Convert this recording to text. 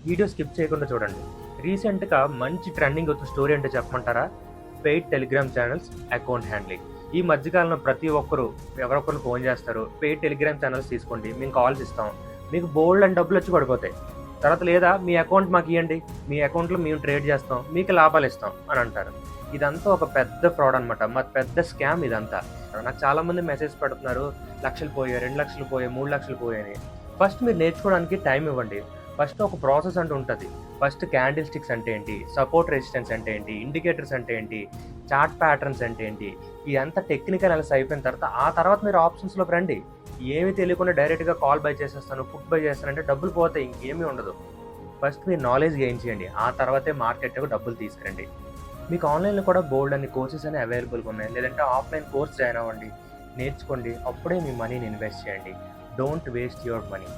Video skip చేయకుండా చూడండి. రీసెంట్‌గా మంచి ట్రెండింగ్ అవుతున్న స్టోరీ ఏంటో చెప్పమంటారా? Paid Telegram channels account handling. ఈ మధ్య కాలంలో ప్రతి ఒక్కరు ఎవరొకరు ఫోన్ చేస్తారు. పెయిడ్ టెలిగ్రామ్ ఛానల్స్ తీసుకోండి. మేము కాల్స్ ఇస్తాం. మీకు బోలెడన్ని డబ్బులొచ్చి పడిపోతాయి. తర్వాత లేదా మీ అకౌంట్ మాకియ్యండి. మీ అకౌంట్‌లో మేము ట్రేడ్ చేస్తాం. మీకు లాభాలిస్తాం అని అంటారు. ఇదంతా ఒక పెద్ద ఫ్రాడ్ అనమాట. పెద్ద స్కామ్ ఇదంతా. నాకు చాలామంది మెసేజ్ పెడుతున్నారు. లక్షలు పోయాయి, 2,00,000 పోయాయి, 3,00,000 పోయాయని. ఫస్ట్ మీరు నేర్చుకోవడానికి టైం ఇవ్వండి. ఫస్ట్ ఒక ప్రాసెస్ అంటూ ఉంటది. ఫస్ట్ క్యాండిల్ స్టిక్స్ అంటే ఏంటి? సపోర్ట్ రెసిస్టెన్స్ అంటే ఏంటి? ఇండికేటర్స్ అంటే ఏంటి? చార్ట్ ప్యాటర్న్స్ అంటే ఏంటి? ఇదంతా టెక్నికల్ అనాలిసిస్ అయిపోయిన తర్వాత ఆ తర్వాత మీరు ఆప్షన్స్‌లోకి రండి. ఏమీ తెలియకుండా డైరెక్ట్‌గా కాల్ బై చేసేస్తాను, పుట్ బై చేస్తానంటే డబ్బులు పోతాయి. ఇంకేమీ ఉండదు. ఫస్ట్ మీరు నాలెడ్జ్ గెయిన్ చేయండి. ఆ తర్వాతే మార్కెట్‌లోకి డబ్బులు తీసుకురండి. మీకు ఆన్‌లైన్‌లో కూడా బోలెడన్ని కోర్సెస్ అనేవి అవైలబుల్‌గా ఉన్నాయి. లేదంటే ఆఫ్‌లైన్ కోర్స్ జాయిన్ అవ్వండి. నేర్చుకోండి. అప్పుడే మీ మనీని ఇన్వెస్ట్ చేయండి. Don't waste your money.